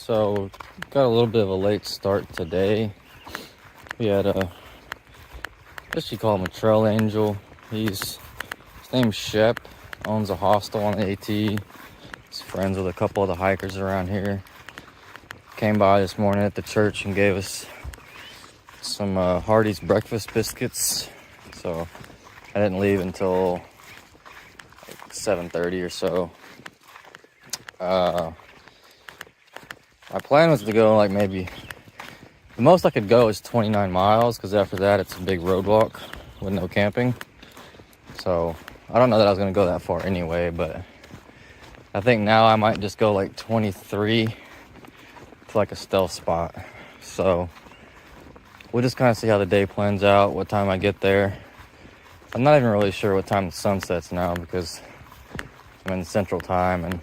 So, got a little bit of a late start today. We had I guess you call him a trail angel. His name's Shep, owns a hostel on the AT. He's friends with a couple of the hikers around here. Came by this morning at the church and gave us some Hardee's breakfast biscuits. So, I didn't leave until like 7:30 or so. My plan was to go like maybe the most I could go is 29 miles because after that it's a big road walk with no camping. So I don't know that I was going to go that far anyway, but I think now I might just go like 23 to like a stealth spot. So we'll just kind of see how the day plans out, what time I get there. I'm not even really sure what time the sun sets now because I'm in Central Time and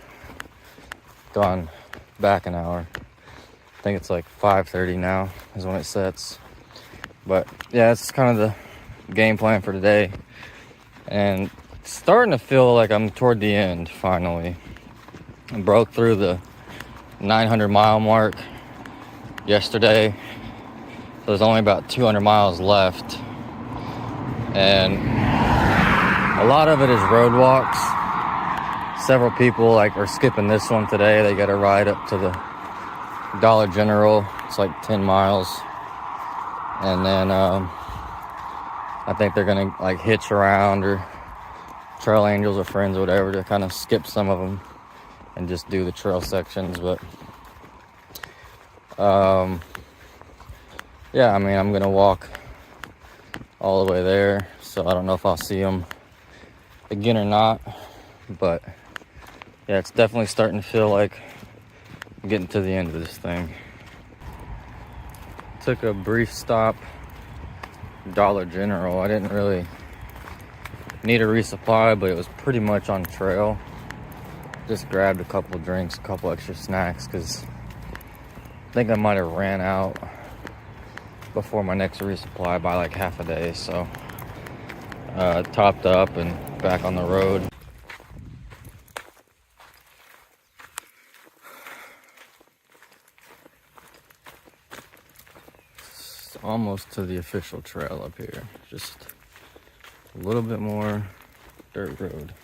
gone back an hour. I think it's like 5:30 now is when it sets. But yeah, it's kind of the game plan for today. And it's starting to feel like I'm toward the end finally. I broke through the 900 mile mark yesterday. So there's only about 200 miles left. And a lot of it is road walks. Several people are skipping this one today. They got a ride up to the Dollar General. It's like 10 miles. And then I think they're gonna hitch around, or trail angels or friends or whatever, to kind of skip some of them and just do the trail sections. But yeah, I mean, I'm gonna walk all the way there, so I don't know if I'll see them again or not. But yeah, it's definitely starting to feel like I'm getting to the end of this thing. Took a brief stop, Dollar General. I didn't really need a resupply, but it was pretty much on trail. Just grabbed a couple of drinks, a couple extra snacks, because I think I might have ran out before my next resupply by like half a day. So topped up and back on the road. Almost to the official trail up here. Just a little bit more dirt road.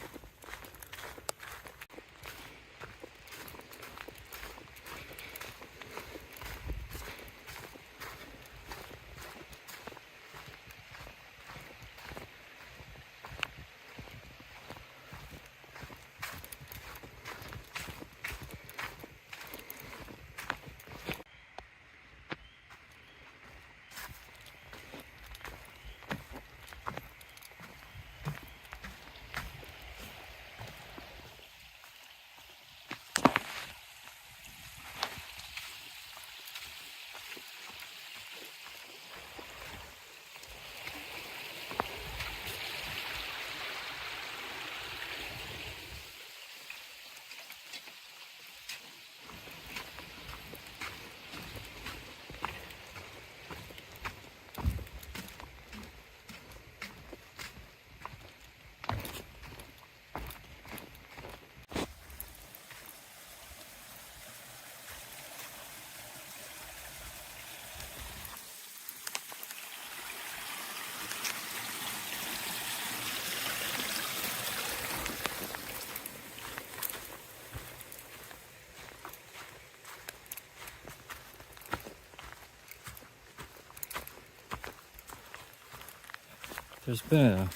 There's been an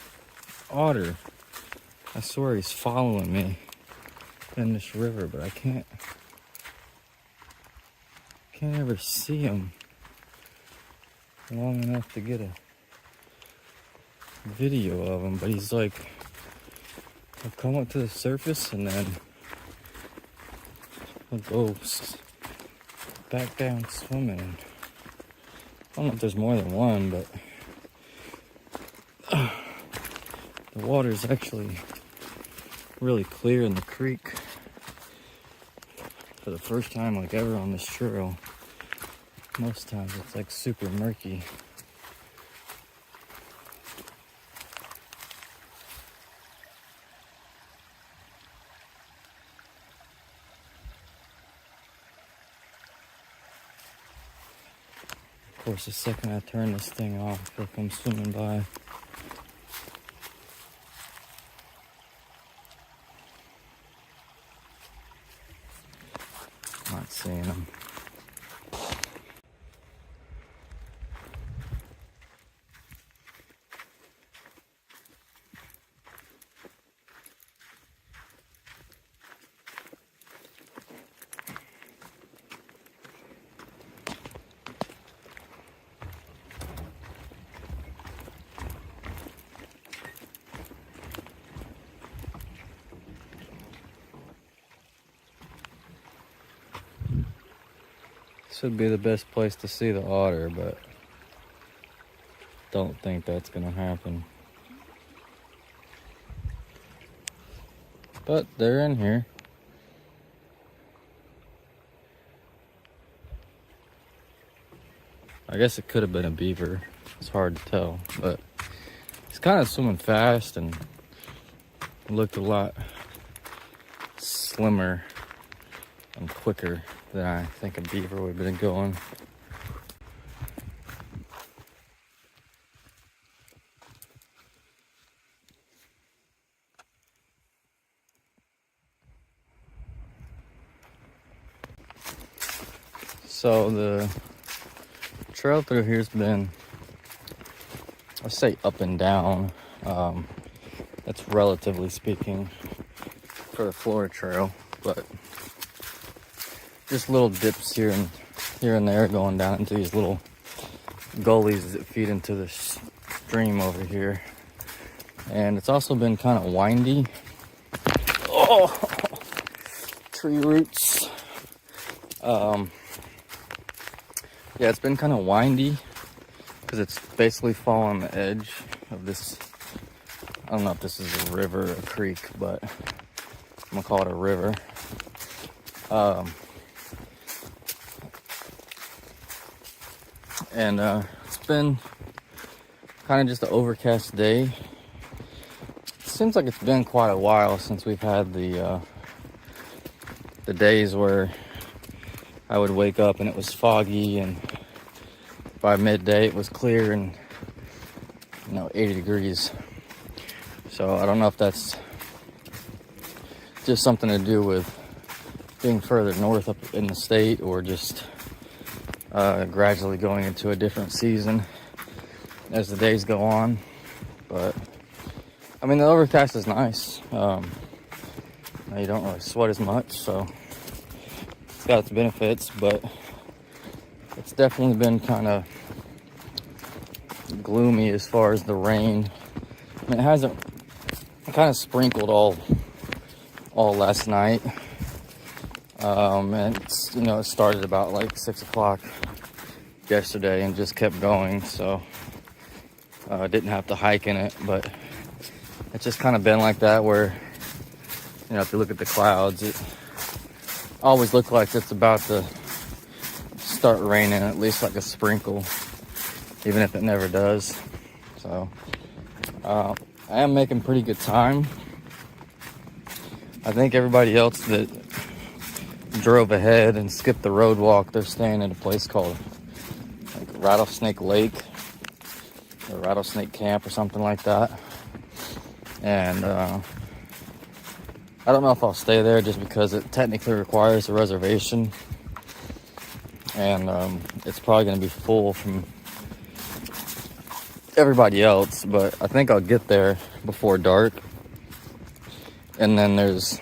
otter. I swear he's following me in this river, but I can't ever see him long enough to get a video of him. But he's he'll come up to the surface and then he'll go back down swimming. I don't know if there's more than one, but the water's actually really clear in the creek for the first time ever on this trail. Most times it's super murky. Of course, the second I turn this thing off, they'll come swimming by. Not seeing them. Should be the best place to see the otter, but don't think that's gonna happen. But they're in here. I guess it could have been a beaver. It's hard to tell, but he's kind of swimming fast and looked a lot slimmer and quicker than I think a beaver would have been going. So the trail through here's been, let's say, up and down. That's relatively speaking for the Florida Trail, but just little dips here and there going down into these little gullies that feed into the stream over here. And it's also been kind of windy. Oh, tree roots. Yeah, it's been kind of windy because it's basically fallen on the edge of this. I don't know if this is a river or a creek, but I'm gonna call it a river. And it's been kind of just an overcast day. It seems like it's been quite a while since we've had the days where I would wake up and it was foggy, and by midday it was clear and 80 degrees. So I don't know if that's just something to do with being further north up in the state, or just gradually going into a different season as the days go on. But I mean, the overcast is nice. You don't really sweat as much, so it's got its benefits, but it's definitely been kind of gloomy as far as the rain. I mean, it kind of sprinkled all last night. And it's, it started about like 6 o'clock yesterday and just kept going. So I didn't have to hike in it, but it's just kind of been like that where, if you look at the clouds, it always looks like it's about to start raining, at least like a sprinkle, even if it never does. So I am making pretty good time. I think everybody else that drove ahead and skipped the road walk, they're staying at a place called like Rattlesnake Lake or Rattlesnake Camp or something like that. And I don't know if I'll stay there just because it technically requires a reservation, and it's probably going to be full from everybody else. But I think I'll get there before dark. And then there's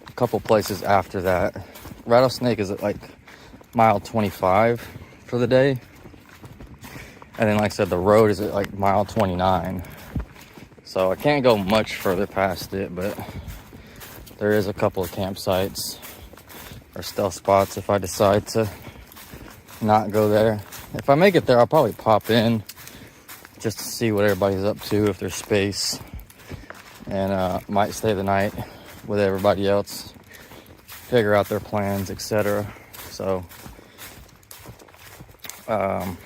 a couple places after that. Rattlesnake is at like mile 25 for the day. And then, like I said, the road is at like mile 29. So I can't go much further past it, but there is a couple of campsites or stealth spots if I decide to not go there. If I make it there, I'll probably pop in just to see what everybody's up to, if there's space. And might stay the night with everybody else, figure out their plans, etc. So yeah,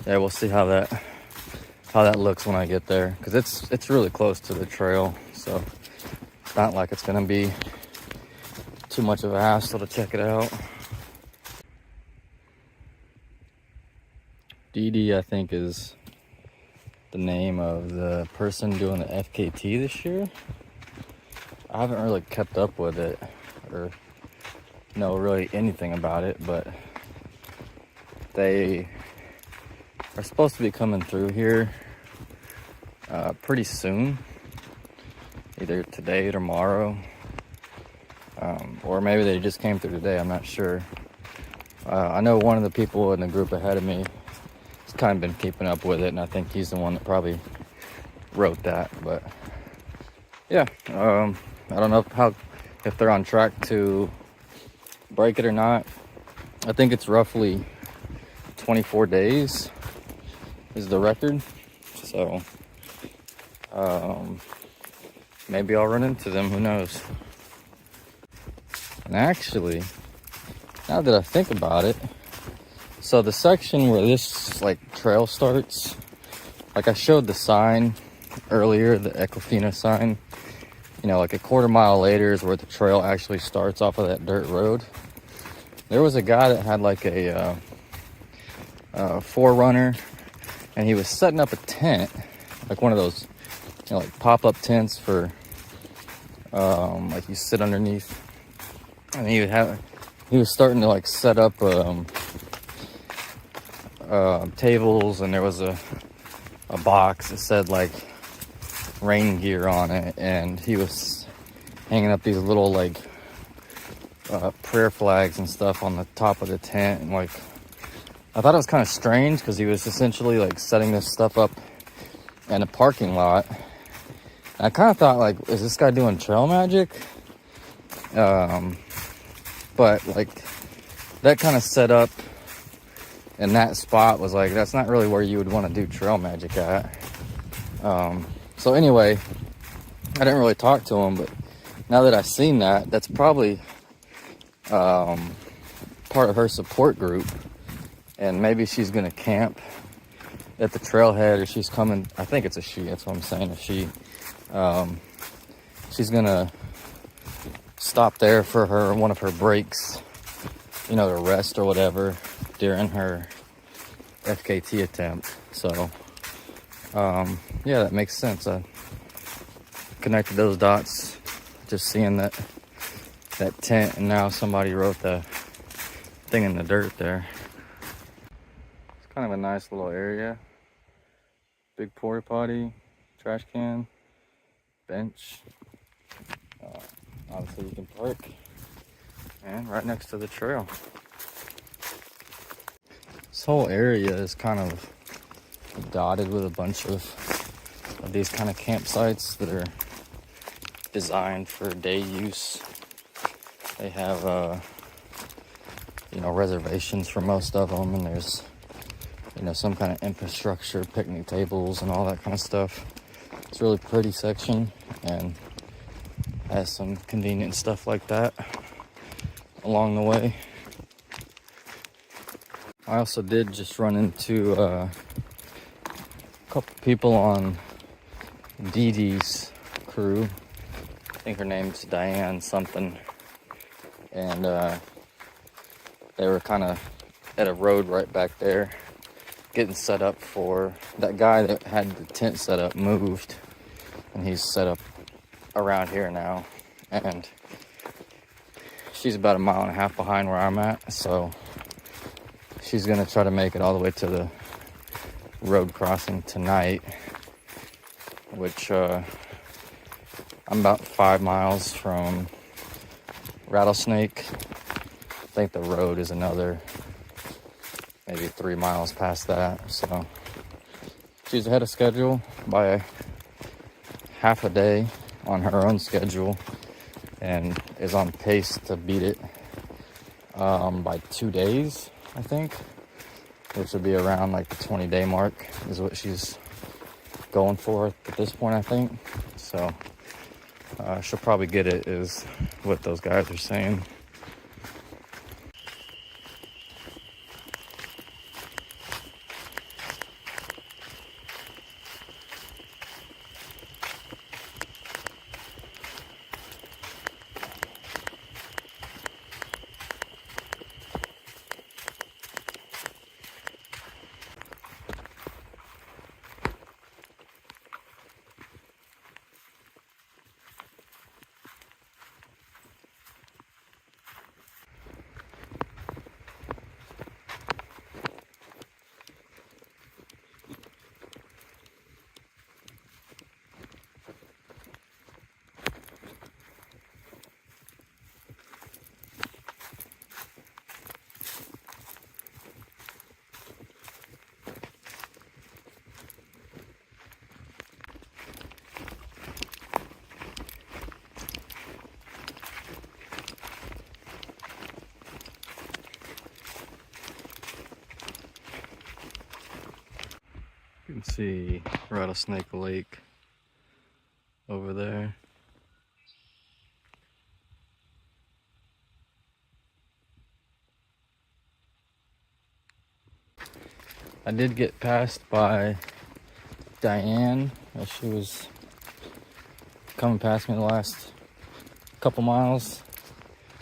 we'll see how that looks when I get there, because it's really close to the trail, so it's not like it's gonna be too much of a hassle to check it out. Dee Dee, I think, is the name of the person doing the FKT this year. I haven't really kept up with it or know really anything about it, but they are supposed to be coming through here pretty soon, either today or tomorrow, or maybe they just came through today. I'm not sure. I know one of the people in the group ahead of me has kind of been keeping up with it, and I think he's the one that probably wrote that. But yeah, I don't know if they're on track to break it or not. I think it's roughly 24 days is the record. So maybe I'll run into them, who knows. And actually, now that I think about it, so the section where this like trail starts, like I showed the sign earlier, the Equifina sign, you know, like a quarter mile later is where the trail actually starts off of that dirt road. There was a guy that had like a Forerunner, and he was setting up a tent, like one of those, you know, like pop-up tents for like you sit underneath. And he was starting to like set up tables, and there was a box that said like rain gear on it, and he was hanging up these little like prayer flags and stuff on the top of the tent. And like, I thought it was kind of strange because he was essentially like setting this stuff up in a parking lot. And I kind of thought, like, is this guy doing trail magic? But like that kind of setup in that spot was like, that's not really where you would want to do trail magic at. So anyway, I didn't really talk to him, but now that I've seen that, that's probably part of her support group, and maybe she's gonna camp at the trailhead, or she's coming. I think it's a she, that's what I'm saying, a she. She's gonna stop there for one of her breaks, you know, to rest or whatever during her FKT attempt. So yeah, that makes sense. I connected those dots just seeing that tent, and now somebody wrote the thing in the dirt there. It's kind of a nice little area. Big porta potty, trash can, bench. Obviously you can park, and right next to the trail. This whole area is kind of dotted with a bunch of these kind of campsites that are designed for day use. They have you know, reservations for most of them, and there's, you know, some kind of infrastructure, picnic tables and all that kind of stuff. It's a really pretty section, and has some convenient stuff like that along the way. I also did just run into a couple people on Dee Dee's crew. I think her name's Diane something. And they were kind of at a road right back there getting set up for that guy that had the tent set up moved, and he's set up around here now, and she's about 1.5 miles behind where I'm at, so she's gonna try to make it all the way to the road crossing tonight, which I'm about 5 miles from Rattlesnake. I think the road is another maybe 3 miles past that, so she's ahead of schedule by half a day on her own schedule, and is on pace to beat it by 2 days, I think, which would be around like the 20-day mark is what she's going for at this point, I think. So she'll probably get it, is what those guys are saying. You can see Rattlesnake Lake over there. I did get passed by Diane as she was coming past me the last couple miles,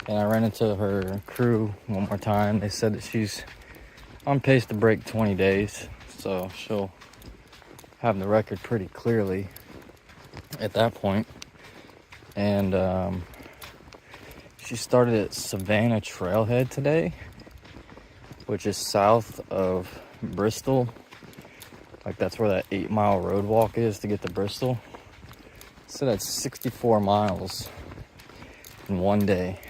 and I ran into her crew one more time. They said that she's on pace to break 20 days, so she'll have the record pretty clearly at that point. And she started at Savannah Trailhead today, which is south of Bristol. Like, that's where that 8-mile road walk is to get to Bristol. So that's 64 miles in one day.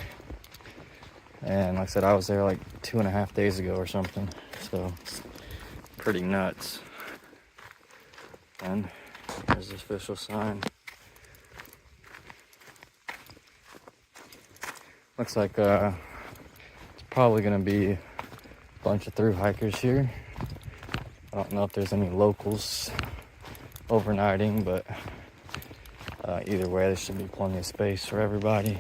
And like I said, I was there like 2.5 days ago or something. So it's pretty nuts. And there's the official sign. Looks like it's probably gonna be a bunch of through hikers here. I don't know if there's any locals overnighting, but either way, there should be plenty of space for everybody.